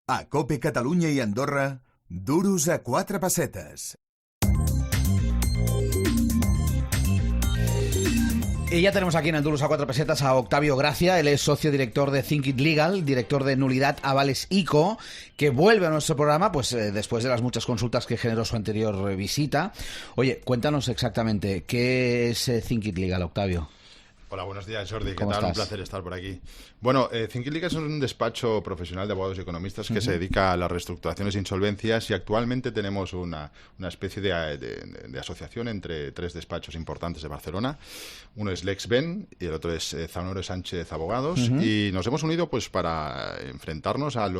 A COPE Catalunya i Andorra, duros a 4 pessetes. Y ya tenemos aquí en el Duros a 4 pesetas a Octavio Gracia. Él es socio director de Think It Legal, director de Nulidad Avales ICO, que vuelve a nuestro programa pues después de las muchas consultas que generó su anterior visita. Oye, cuéntanos exactamente, ¿qué es Think It Legal, Octavio? Hola, buenos días, Jordi. ¿Qué ¿Cómo tal? estás? Un placer estar por aquí. Bueno, Think It Legal es un despacho profesional de abogados y economistas que se dedica a las reestructuraciones e insolvencias, y actualmente tenemos una especie de asociación entre 3 despachos importantes de Barcelona. Uno es LexBen y el otro es Zanoro Sánchez Abogados, y nos hemos unido pues para enfrentarnos al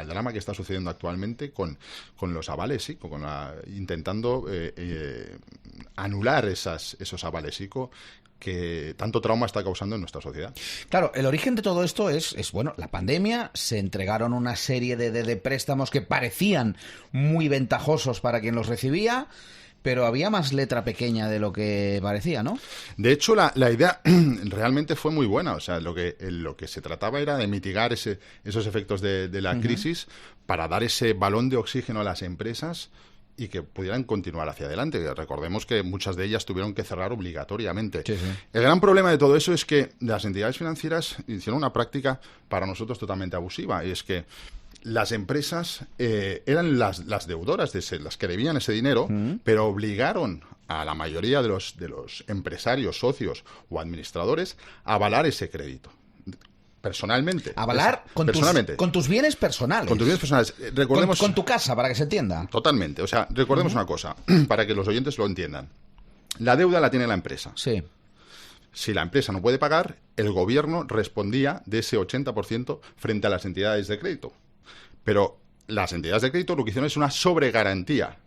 drama que está sucediendo actualmente con los avales ICO, intentando anular esos avales ICO que tanto trauma está causando en nuestra sociedad. Claro, el origen de todo esto es bueno, la pandemia. Se entregaron una serie de préstamos que parecían muy ventajosos para quien los recibía, pero había más letra pequeña de lo que parecía, ¿no? De hecho, la idea realmente fue muy buena. O sea, lo que se trataba era de mitigar esos efectos de la crisis para dar ese balón de oxígeno a las empresas y que pudieran continuar hacia adelante. Recordemos que muchas de ellas tuvieron que cerrar obligatoriamente. Sí. El gran problema de todo eso es que las entidades financieras hicieron una práctica para nosotros totalmente abusiva, y es que las empresas eran las deudoras, las que debían ese dinero, pero obligaron a la mayoría de los empresarios, socios o administradores a avalar ese crédito. Personalmente. Avalar con tus bienes personales. Con tus bienes personales. Recordemos, con tu casa, para que se entienda. Totalmente. O sea, recordemos una cosa, para que los oyentes lo entiendan. La deuda la tiene la empresa. Sí. Si la empresa no puede pagar, el gobierno respondía de ese 80% frente a las entidades de crédito. Pero las entidades de crédito lo que hicieron es una sobregarantía.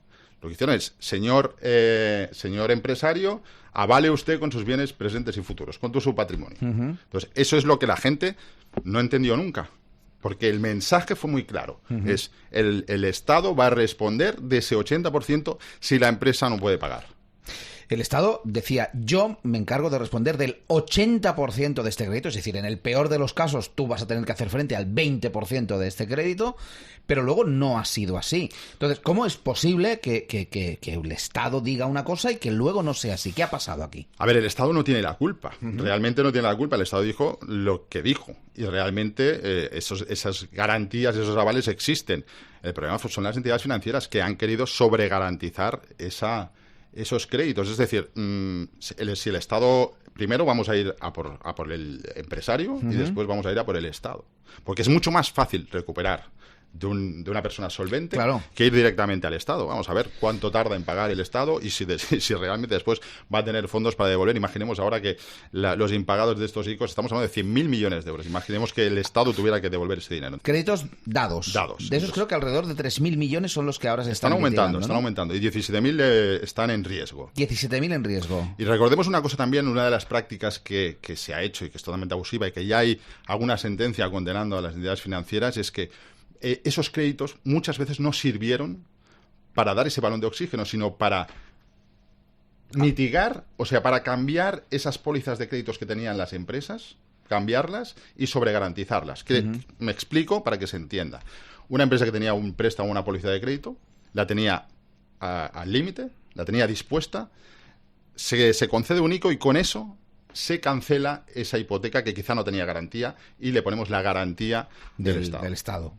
Lo que hicieron es, señor empresario, avale usted con sus bienes presentes y futuros, con todo su patrimonio. Entonces, eso es lo que la gente no entendió nunca, porque el mensaje fue muy claro. Es, el Estado va a responder de ese 80% si la empresa no puede pagar. El Estado decía, yo me encargo de responder del 80% de este crédito, es decir, en el peor de los casos tú vas a tener que hacer frente al 20% de este crédito, pero luego no ha sido así. Entonces, ¿cómo es posible que el Estado diga una cosa y que luego no sea así? ¿Qué ha pasado aquí? A ver, el Estado no tiene la culpa, realmente no tiene la culpa. El Estado dijo lo que dijo, y realmente esas garantías, esos avales existen. El problema son las entidades financieras que han querido sobregarantizar esos créditos. Es decir, si el Estado... Primero vamos a ir a por el empresario y después vamos a ir a por el Estado. Porque es mucho más fácil recuperar de una persona solvente, claro, que ir directamente al Estado. Vamos a ver cuánto tarda en pagar el Estado y si realmente después va a tener fondos para devolver. Imaginemos ahora que los impagados de estos ICOs, estamos hablando de 100.000 millones de euros. Imaginemos que el Estado tuviera que devolver ese dinero. Créditos dados. De esos creo que alrededor de 3.000 millones son los que ahora se están aumentando, ¿no? Están aumentando. Y 17.000 están en riesgo. 17.000 en riesgo. Y recordemos una cosa también, una de las prácticas que se ha hecho y que es totalmente abusiva y que ya hay alguna sentencia condenando a las entidades financieras, es que esos créditos muchas veces no sirvieron para dar ese balón de oxígeno, sino para mitigar, o sea, para cambiar esas pólizas de créditos que tenían las empresas, cambiarlas y sobregarantizarlas. Me explico para que se entienda. Una empresa que tenía un préstamo o una póliza de crédito, la tenía al límite, la tenía dispuesta, se concede un ICO y con eso se cancela esa hipoteca que quizá no tenía garantía y le ponemos la garantía del Estado.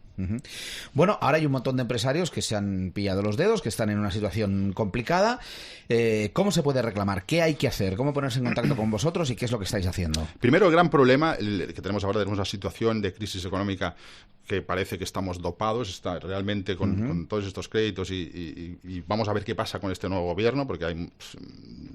Bueno, ahora hay un montón de empresarios que se han pillado los dedos, que están en una situación complicada. ¿Cómo se puede reclamar? ¿Qué hay que hacer? ¿Cómo ponerse en contacto con vosotros y qué es lo que estáis haciendo? Primero, el gran problema que tenemos ahora, tenemos una situación de crisis económica que parece que estamos dopados realmente con todos estos créditos y vamos a ver qué pasa con este nuevo gobierno, porque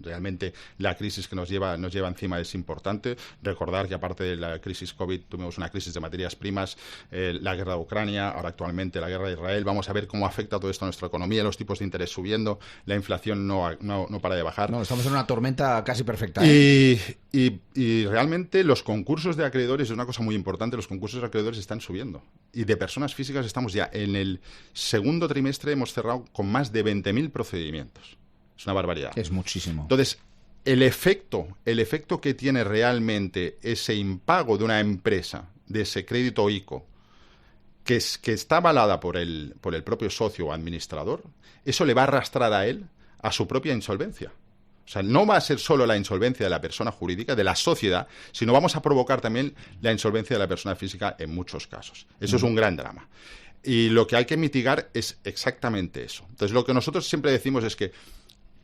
realmente la crisis que nos lleva encima es importante. Recordar que aparte de la crisis COVID tuvimos una crisis de materias primas, la guerra de Ucrania, ahora actualmente la guerra de Israel. Vamos a ver cómo afecta todo esto a nuestra economía, los tipos de interés subiendo, la inflación no para de bajar. No, estamos en una tormenta casi perfecta. Y realmente los concursos de acreedores es una cosa muy importante. Los concursos de acreedores están subiendo. Y de personas físicas estamos ya en el segundo trimestre, hemos cerrado con más de 20.000 procedimientos. Es una barbaridad. Es muchísimo. Entonces, el efecto que tiene realmente ese impago de una empresa, de ese crédito ICO, que está avalada por el propio socio o administrador, eso le va a arrastrar a él a su propia insolvencia. O sea, no va a ser solo la insolvencia de la persona jurídica, de la sociedad, sino vamos a provocar también la insolvencia de la persona física en muchos casos. Eso es un gran drama. Y lo que hay que mitigar es exactamente eso. Entonces, lo que nosotros siempre decimos es que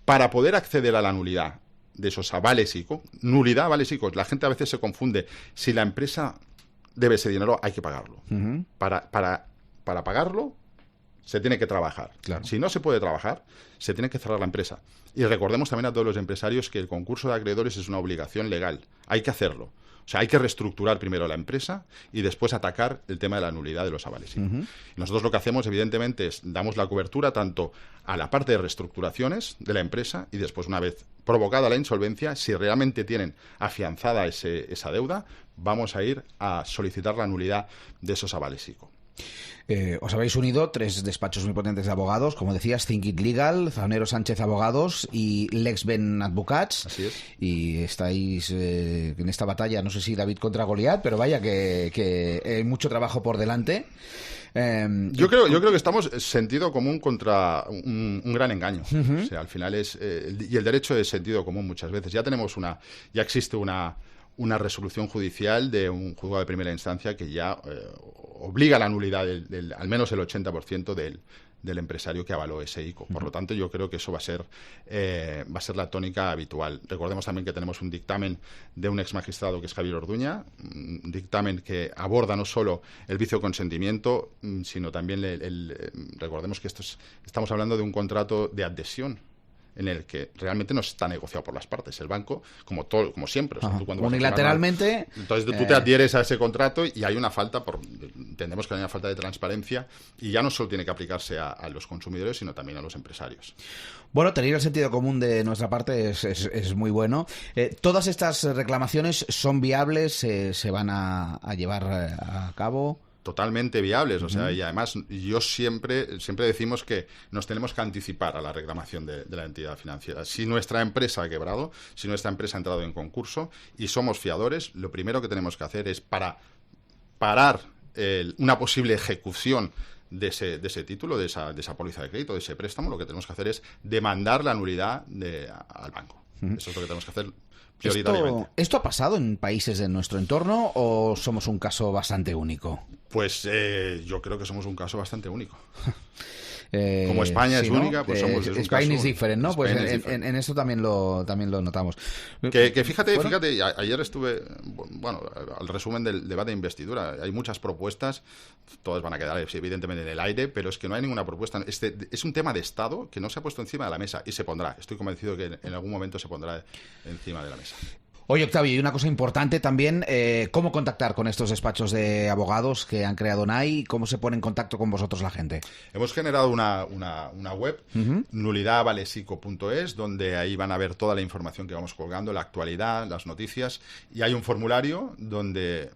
para poder acceder a la nulidad de esos avales ICO, nulidad, avales ICO, la gente a veces se confunde. Si la empresa debe ese dinero, hay que pagarlo. Para pagarlo, se tiene que trabajar. Claro. Si no se puede trabajar, se tiene que cerrar la empresa. Y recordemos también a todos los empresarios que el concurso de acreedores es una obligación legal. Hay que hacerlo. O sea, hay que reestructurar primero la empresa y después atacar el tema de la nulidad de los avales. Nosotros lo que hacemos, evidentemente, es damos la cobertura tanto a la parte de reestructuraciones de la empresa y después, una vez provocada la insolvencia, si realmente tienen afianzada esa deuda, vamos a ir a solicitar la nulidad de esos avales ICO. Os habéis unido 3 despachos muy potentes de abogados, como decías, Think It Legal, Zanero Sánchez Abogados y Lexben Advocats. Así es. Y estáis en esta batalla, no sé si David contra Goliat, pero vaya que hay mucho trabajo por delante. Yo creo que estamos sentido común contra un gran engaño. O sea, al final y el derecho es sentido común muchas veces. Ya existe una resolución judicial de un juzgado de primera instancia que ya obliga a la nulidad al menos el 80% del empresario que avaló ese ICO. Por lo tanto, yo creo que eso va a ser la tónica habitual. Recordemos también que tenemos un dictamen de un ex magistrado que es Javier Orduña, un dictamen que aborda no solo el vicio de consentimiento, sino también recordemos que estamos hablando de un contrato de adhesión en el que realmente no está negociado por las partes. El banco, como siempre. O sea, tú cuando unilateralmente. Entonces tú te adhieres a ese contrato y hay una falta, entendemos que hay una falta de transparencia y ya no solo tiene que aplicarse a los consumidores, sino también a los empresarios. Bueno, tener el sentido común de nuestra parte es muy bueno. ¿Todas estas reclamaciones son viables? ¿Se van a llevar a cabo? Totalmente viables, o sea, y además yo siempre decimos que nos tenemos que anticipar a la reclamación de la entidad financiera. Si nuestra empresa ha quebrado, si nuestra empresa ha entrado en concurso y somos fiadores, lo primero que tenemos que hacer es parar una posible ejecución de ese título, de esa póliza de crédito, de ese préstamo. Lo que tenemos que hacer es demandar la nulidad al banco. Eso es lo que tenemos que hacer prioritariamente. ¿Esto ha pasado en países de nuestro entorno o somos un caso bastante único? Pues yo creo que somos un caso bastante único. Como España es única, pues somos un Spain caso. is different, ¿no? Pues en eso también lo notamos. Que fíjate, ayer estuve, al resumen del debate de investidura, hay muchas propuestas, todas van a quedar evidentemente en el aire, pero es que no hay ninguna propuesta. Es un tema de Estado que no se ha puesto encima de la mesa y se pondrá. Estoy convencido que en algún momento se pondrá encima de la mesa. Oye, Octavio, y una cosa importante también, ¿cómo contactar con estos despachos de abogados que han creado NAI? ¿Cómo se pone en contacto con vosotros la gente? Hemos generado una web, nulidadavalesico.es, donde ahí van a ver toda la información que vamos colgando, la actualidad, las noticias, y hay un formulario donde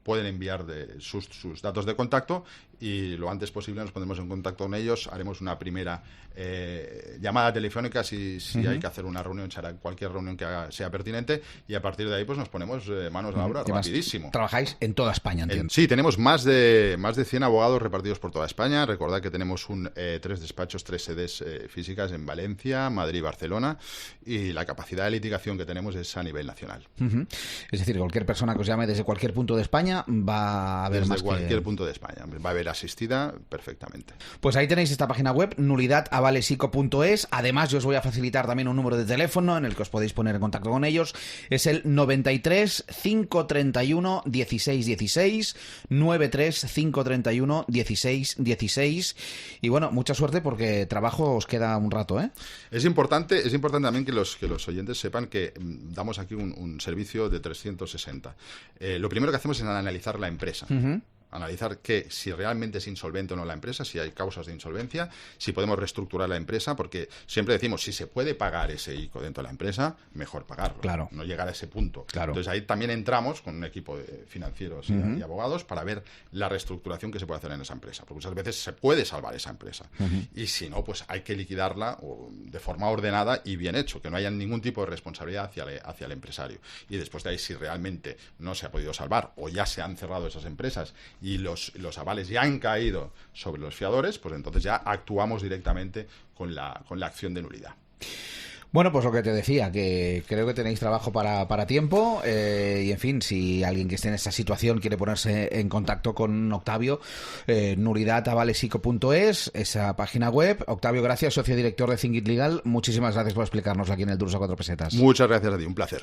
pueden enviar sus datos de contacto y lo antes posible nos pondremos en contacto con ellos, haremos una primera llamada telefónica si hay que hacer una reunión, será cualquier reunión que sea pertinente, y a partir de ahí pues nos ponemos manos a la obra rapidísimo. Trabajáis en toda España, entiendo. Sí, tenemos más de 100 abogados repartidos por toda España. Recordad que tenemos 3 despachos, 3 sedes físicas en Valencia, Madrid y Barcelona, y la capacidad de litigación que tenemos es a nivel nacional. Es decir, cualquier persona que os llame desde cualquier punto de España va a haber desde más cualquier punto de España va a haber asistida perfectamente. Pues ahí tenéis esta página web, nulidadavalesico.es. Además, yo os voy a facilitar también un número de teléfono en el que os podéis poner en contacto con ellos. Es el 93 531 16 16, 93 531 16 16. Y bueno, mucha suerte porque trabajo os queda un rato, ¿eh? Es importante también que los oyentes sepan que damos aquí un servicio de 360. Lo primero que hacemos es analizar la empresa. Analizar si realmente es insolvente o no la empresa, si hay causas de insolvencia, si podemos reestructurar la empresa, porque siempre decimos, si se puede pagar ese ICO dentro de la empresa, mejor pagarlo, claro, no llegar a ese punto. Claro. Entonces ahí también entramos con un equipo de financieros y abogados para ver la reestructuración que se puede hacer en esa empresa, porque muchas veces se puede salvar esa empresa, y si no, pues hay que liquidarla de forma ordenada y bien hecho, que no haya ningún tipo de responsabilidad hacia el empresario. Y después de ahí, si realmente no se ha podido salvar o ya se han cerrado esas empresas y los avales ya han caído sobre los fiadores, pues entonces ya actuamos directamente con la acción de nulidad. Bueno, pues lo que te decía, que creo que tenéis trabajo para tiempo y, en fin, si alguien que esté en esta situación quiere ponerse en contacto con Octavio, nulidadavalesico.es, esa página web. Octavio, gracias, socio director de Think It Legal. Muchísimas gracias por explicárnoslo aquí en el Duros a 4 Pesetas. Muchas gracias a ti, un placer.